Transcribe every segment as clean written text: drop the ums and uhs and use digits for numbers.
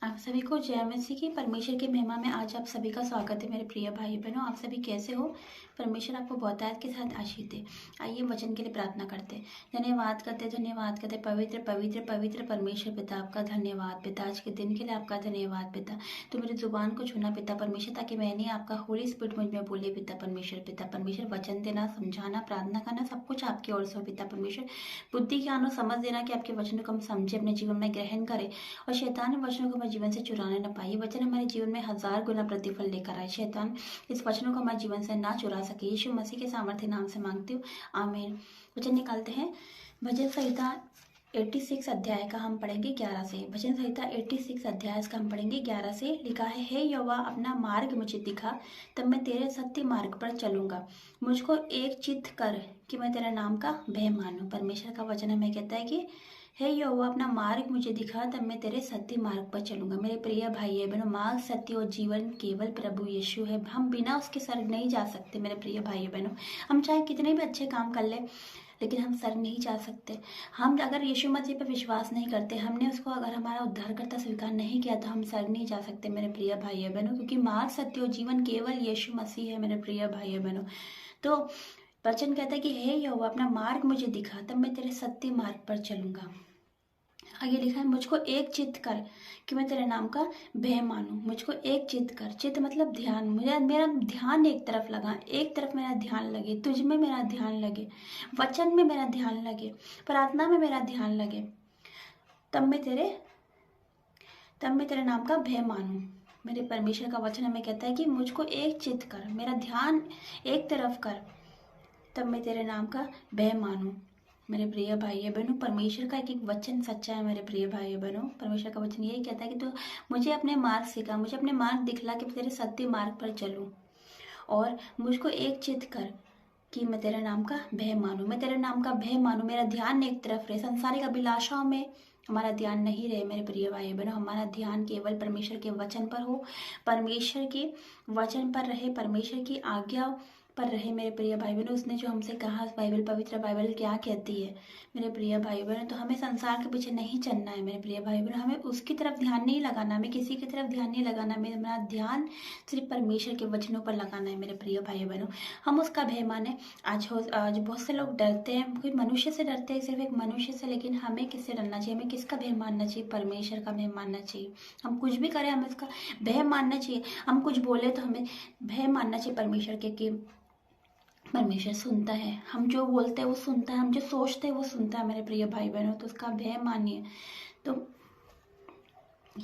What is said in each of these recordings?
आप सभी को जय मसीह की। परमेश्वर की महिमा में आज आप सभी का स्वागत है मेरे प्रिय भाई बहनों। आप सभी कैसे हो? परमेश्वर आपको बहुतायत के साथ आशीष दे। आइए वचन के लिए प्रार्थना करते हैं। धन्यवाद करते पवित्र पवित्र पवित्र परमेश्वर पिता, आपका धन्यवाद पिता। आज के दिन के लिए आपका धन्यवाद पिता। तो मेरी जुबान को छूना पिता परमेश्वर, ताकि मैंने आपका होली स्पिरिट मुझ में बोले पिता परमेश्वर। वचन देना, समझाना, प्रार्थना करना, सब कुछ आपकी ओर से हो पिता परमेश्वर। बुद्धि ज्ञान और समझ देना कि आपके वचनों को हम समझे, अपने जीवन में ग्रहण करें और शैतान वचनों को हमारे जीवन से चुराने न पाए। वचन हमारे जीवन में 1000 गुना प्रतिफल लेकर आए। शैतान इस वचनों को हमारे जीवन से ना चुरा सके। यीशु मसीह के सामर्थ्य नाम से मांगती हूँ, आमीन। वचन निकालते हैं। भजन संहिता 86 अध्याय का हम पढ़ेंगे 11 से। भजन संहिता 86 अध्याय इसका हम पढ़ेंगे 11 से। लिखा है, हे यहोवा अपना मार्ग मुझे दिखा, तब मैं तेरे सत्य मार्ग पर चलूंगा। मुझको एक चित्त कर कि मैं तेरा नाम का भय मानूं। परमेश्वर का वचन हमें कहता है कि हे यहोवा अपना मार्ग मुझे दिखा, तब मैं तेरे सत्य मार्ग पर चलूंगा। मेरे प्रिय भाई बहनों, मार्ग, सत्य और जीवन केवल प्रभु यीशु है। हम बिना उसके स्वर्ग नहीं जा सकते मेरे प्रिय भाई बहनों। हम चाहे कितने भी अच्छे काम कर ले, लेकिन हम स्वर्ग नहीं जा सकते। हम अगर यीशु मसीह पर विश्वास नहीं करते, हमने उसको अगर हमारा उद्धारकर्ता स्वीकार नहीं किया, तो हम स्वर्ग नहीं जा सकते मेरे प्रिय भाई बहनों। क्योंकि मार्ग, सत्य और जीवन केवल यीशु मसीह है मेरे प्रिय भाई बहनों। तो वचन कहता है कि हे यहोवा अपना मार्ग मुझे दिखा, तब मैं तेरे सत्य मार्ग पर चलूंगा। आगे लिखा है, मुझको एक चित्त कर कि मैं तेरे नाम का भय मानूं। मुझको एक चित्त कर, चित्त मतलब ध्यान। मेरा ध्यान एक तरफ लगा, एक तरफ मेरा ध्यान लगे, तुझ में मेरा ध्यान लगे, वचन में मेरा ध्यान लगे, प्रार्थना में मेरा ध्यान लगे, तब मैं तेरे नाम का भय मानूं। मेरे परमेश्वर का वचन हमें कहता है कि मुझको एक चित्त कर, मेरा ध्यान एक तरफ कर, तब मैं तेरे नाम का भय मानूं। मेरे प्रिय भाई बहनों, परमेश्वर का एक एक वचन सच्चा है मेरे प्रिय भाई बहनों। परमेश्वर का वचन यही कहता है कि तू मुझे अपने मार्ग सिखा, मुझे अपने मार्ग दिखला कि तेरे सत्य मार्ग पर चलूं, और मुझको एक चित्त कर कि मैं तेरे नाम का भय मानूं। मैं तेरे नाम का भय मानूं, मेरा ध्यान एक तरफ रहे, संसारिक अभिलाषाओं में हमारा ध्यान नहीं रहे मेरे प्रिय भाई बहनों। हमारा ध्यान केवल परमेश्वर के वचन पर हो, परमेश्वर के वचन पर रहे, परमेश्वर की आज्ञा पर रहे मेरे प्रिय भाई बहनों। उसने जो हमसे कहा, बाइबल, पवित्र बाइबल क्या कहती है मेरे प्रिय भाई बहनों, तो हमें संसार के पीछे नहीं चलना है मेरे प्रिय भाई बहनों। हमें उसकी तरफ ध्यान नहीं लगाना, हमें किसी की तरफ ध्यान नहीं लगाना। मेरा ध्यान सिर्फ परमेश्वर के वचनों पर लगाना है मेरे प्रिय भाई बहनों। हम उसका भय माने। आज बहुत से लोग डरते हैं, कोई मनुष्य से डरते हैं, सिर्फ एक मनुष्य से, लेकिन हमें किससे डरना चाहिए? हमें किसका भय मानना चाहिए? परमेश्वर का भय मानना चाहिए। हम कुछ भी करें, हमें उसका भय मानना चाहिए। हम कुछ बोले तो हमें भय मानना चाहिए परमेश्वर के, कि परमेश्वर सुनता है। हम जो बोलते हैं वो सुनता है, हम जो सोचते हैं वो सुनता है मेरे प्रिय भाई बहनों। तो उसका भय मानिए। तो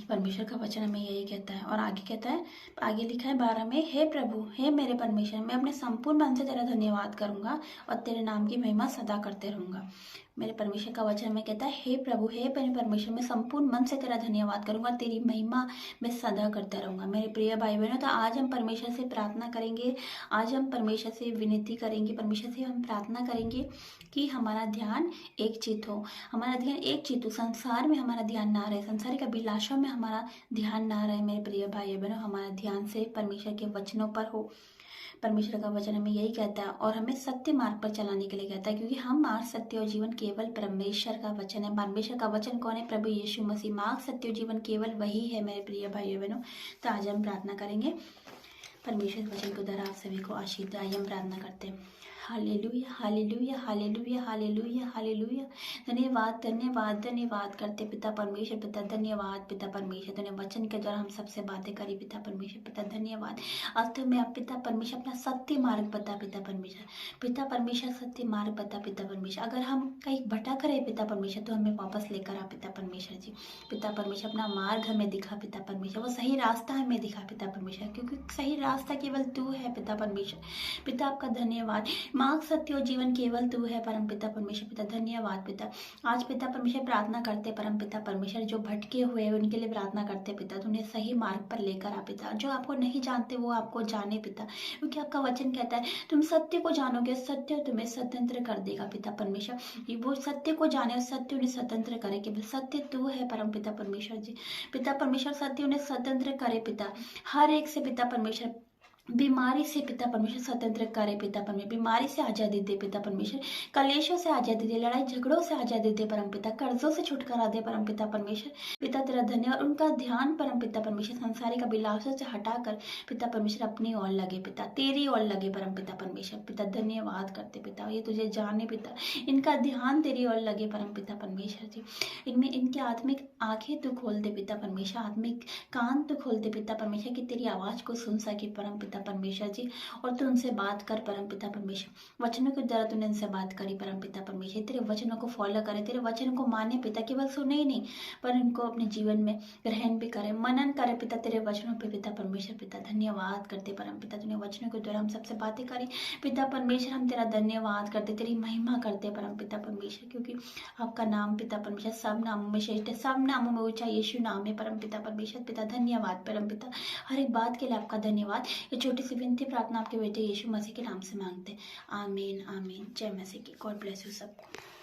परमेश्वर का वचन हमें यही कहता है। और आगे कहता है, आगे लिखा है 12 में, हे प्रभु, हे मेरे परमेश्वर, मैं अपने संपूर्ण मन से तेरा धन्यवाद करूंगा और तेरे नाम की महिमा सदा करते रहूंगा। मेरे परमेश्वर का वचन में कहता है, हे प्रभु, हे मेरे परमेश्वर, मैं संपूर्ण मन से तेरा धन्यवाद करूंगा, तेरी महिमा मैं सदा करता रहूंगा। मेरे प्रिय भाई बहनों, तो आज हम परमेश्वर से प्रार्थना करेंगे, आज हम परमेश्वर से विनती करेंगे, परमेश्वर से हम प्रार्थना करेंगे कि हमारा ध्यान एक चित्त हो, हमारा ध्यान एक चित्त हो। संसार में हमारा ध्यान ना रहे, संसारिक अभिलाषा में हमारा ध्यान ना रहे मेरे प्रिय भाई बहनों। हमारा ध्यान से परमेश्वर के वचनों पर हो। परमेश्वर का वचन हमें यही कहता है और हमें सत्य मार्ग पर चलाने के लिए कहता है, क्योंकि हम मार्ग, सत्य और जीवन केवल परमेश्वर का वचन है। परमेश्वर का वचन कौन है? प्रभु यीशु मसीह। मार्ग, सत्य और जीवन केवल वही है मेरे प्रिय भाई बहनों। तो आज हम प्रार्थना करेंगे, परमेश्वर वचन को द्वारा आप सभी को आशीष दे। आइए हम प्रार्थना करते हैं। Hallelujah, hallelujah, hallelujah, hallelujah, hallelujah. धन्यवाद, धन्यवाद, धन्यवाद करते पिता परमेश्वर पिता। धन्यवाद पिता परमेश्वर, तूने वचन के द्वारा हम सबसे बातें करी पिता परमेश्वर पिता। धन्यवाद। आज तो मैं पिता परमेश्वर अपना सत्य मार्ग बता पिता परमेश्वर। पिता परमेश्वर सत्य मार्ग बता पिता परमेश्वर। अगर हम कहीं भटक रहे पिता परमेश्वर, तो हमें वापस लेकर आ पिता परमेश्वर जी। पिता परमेश्वर अपना मार्ग हमें दिखा पिता परमेश्वर, वो सही रास्ता हमें दिखा पिता परमेश्वर, क्योंकि सही रास्ता केवल तू है पिता परमेश्वर। पिता आपका धन्यवाद। मार्ग, सत्य और जीवन केवल तू है परम पिता परमेश्वर पिता। धन्यवाद पिता। आज पिता परमेश्वर प्रार्थना करते परम पिता परमेश्वर, जो भटके हुए हैं उनके लिए प्रार्थना करते पिता, तो उन्हें सही मार्ग पर लेकर आ पिता। जो आपको नहीं जानते वो आपको जाने पिता, क्योंकि आपका वचन कहता है तुम सत्य को जानोगे, सत्य तुम्हें स्वतंत्र कर देगा पिता परमेश्वर। वो सत्य को जाने और सत्य उन्हें स्वतंत्र करे, कि सत्य तू है परम पिता परमेश्वर जी। पिता परमेश्वर सत्य उन्हें स्वतंत्र करे पिता, हर एक से पिता परमेश्वर। बीमारी से पिता परमेश्वर स्वतंत्र करे पिता परमेश्वर, बीमारी से आजादी दे पिता परमेश्वर, कलेशों से आजादी दे, लड़ाई झगड़ों से आजादी दे परम पिता, कर्जों से छुटकारा दे परम पिता परमेश्वर। पिता तेरा धन्यवाद, उनका ध्यान परम पिता परमेश्वर संसारिक अभिलाषों से हटाकर पिता परमेश्वर अपनी ओर लगे पिता, तेरी ओर लगे परम पिता परमेश्वर। पिता धन्यवाद करते पिता, ये तुझे जाने पिता, इनका ध्यान तेरी ओर लगे परम पिता परमेश्वर जी। इनमें इनकी आत्मिक आंखें तू खोल दे पिता परमेश्वर, आत्मिक कान तू खोल दे पिता परमेश्वर, कि तेरी आवाज को सुन सके परम पिता परमेश्वर जी। और तू उनसे बात कर परम पिता परमेश्वर, वचनों के द्वारा तूने उनसे बात करी परम पिता परमेश्वर, तेरे वचनों को फॉलो करे, तेरे वचन को माने पिता, केवल सुने ही नहीं पर उनको अपने जीवन में ग्रहण भी करे, मनन करे पिता तेरे वचनों पे पिता परमेश्वर। पिता धन्यवाद करते परम पिता, तूने वचनों के द्वारा हम सबसे बातें करी पिता परमेश्वर, हम तेरा धन्यवाद करते, तेरी महिमा करते परम पिता परमेश्वर, क्योंकि आपका नाम पिता परमेश्वर सब नामों में श्रेष्ठ है, सब नामों में ऊंचा यीशु नाम है परम पिता परमेश्वर। पिता धन्यवाद परम पिता, हर एक बात के लिए आपका धन्यवाद। ये छोटी सी विनती प्रार्थना आपके बेटे यीशु मसीह के नाम से मांगते, आमीन आमीन। जय मसीह की। गॉड ब्लेस यू सबको।